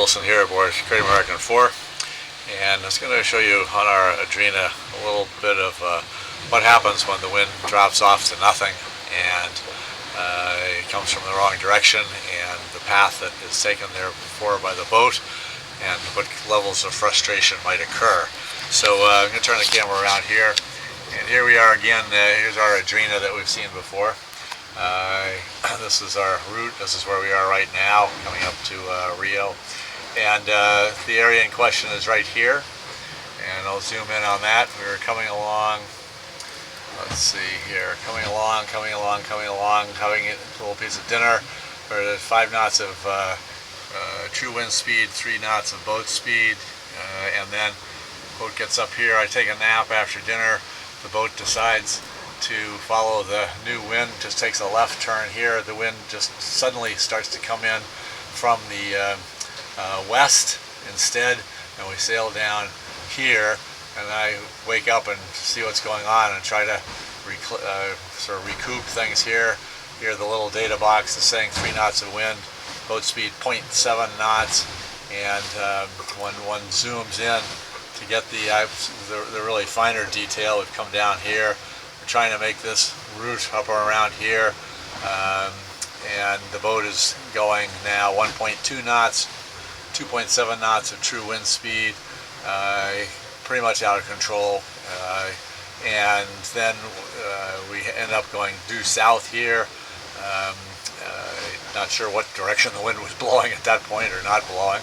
Wilson here aboard Great American 4, and I was going to show you on our Adrena a little bit of what happens when the wind drops off to nothing and it comes from the wrong direction, and the path that is taken there before by the boat, and what levels of frustration might occur. So I'm going to turn the camera around here, and here we are again. Here's our Adrena that we've seen before. This is our route. This is where we are right now, coming up to Rio, and the area in question is right here, and I'll zoom in on that. We're coming along, let's see here, coming along, having a little piece of dinner. We're at 5 knots of true wind speed, 3 knots of boat speed, and then boat gets up here. I take a nap after dinner. The boat decides to follow the new wind, just takes a left turn here. The wind just suddenly starts to come in from the west instead, and we sail down here, and I wake up and see what's going on and try to sort of recoup things here. Here the little data box is saying 3 knots of wind, boat speed 0.7 knots, and when one zooms in to get the really finer detail, we've come down here. Trying to make this route up around here, and the boat is going now 1.2 knots, 2.7 knots of true wind speed, pretty much out of control, and then we end up going due south here. Not sure what direction the wind was blowing at that point, or not blowing,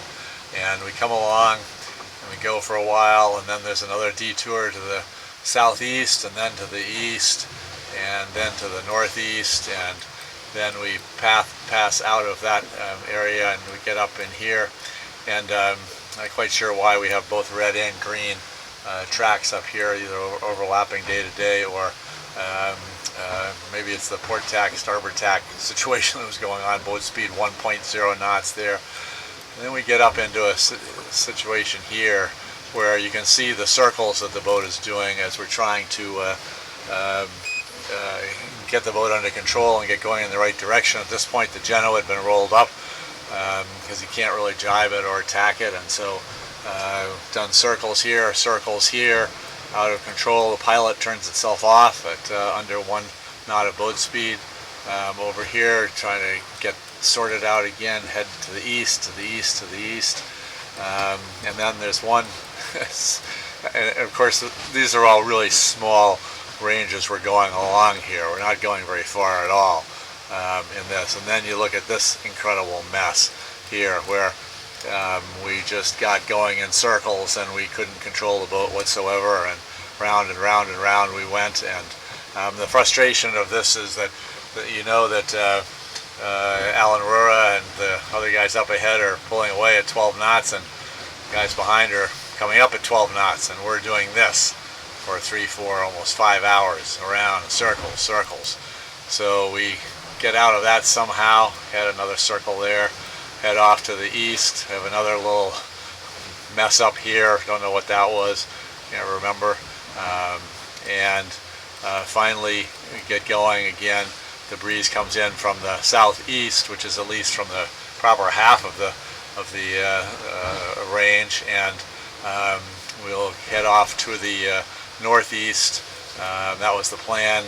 and we come along and we go for a while, and then there's another detour to the southeast, and then to the east, and then to the northeast, and then we pass out of that area, and we get up in here, and I'm not quite sure why we have both red and green tracks up here, either overlapping day to day, or maybe it's the port tack, starboard tack situation that was going on. Boat speed 1.0 knots there, and then we get up into a situation here where you can see the circles that the boat is doing as we're trying to get the boat under control and get going in the right direction. At this point, the Genoa had been rolled up because you can't really jibe it or tack it, and so done circles here, out of control. The pilot turns itself off at under 1 knot of boat speed. Over here, trying to get sorted out again, head to the east, and then there's one. And of course, these are all really small ranges we're going along here. We're not going very far at all in this. And then you look at this incredible mess here, where we just got going in circles and we couldn't control the boat whatsoever, and round and round and round we went. And the frustration of this is that you know that Alan Rura and the other guys up ahead are pulling away at 12 knots, and guys behind are coming up at 12 knots, and we're doing this for 3, 4, almost 5 hours around circles. So we get out of that somehow, head another circle there, head off to the east, have another little mess up here, don't know what that was, can't remember, and finally we get going again. The breeze comes in from the southeast, which is at least from the proper half of the range, and we'll head off to the northeast. That was the plan.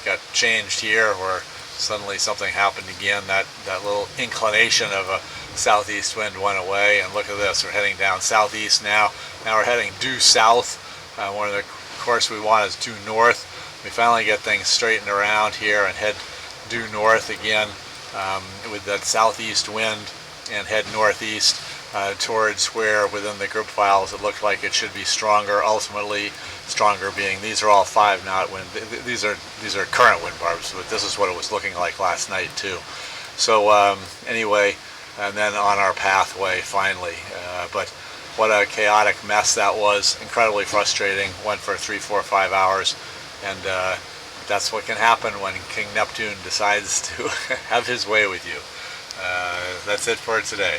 Got changed here, where suddenly something happened again. That little inclination of a southeast wind went away, and look at this. We're heading down southeast now. Now we're heading due south. One of the course we want is due north. We finally get things straightened around here and head due north again with that southeast wind, and head northeast towards where within the grip files it looked like it should be stronger. Ultimately, stronger being these are all 5 knot wind. These are current wind barbs, but this is what it was looking like last night too. So anyway, and then on our pathway finally. But what a chaotic mess that was. Incredibly frustrating. Went for 3, 4, 5 hours, and that's what can happen when King Neptune decides to have his way with you. That's it for today.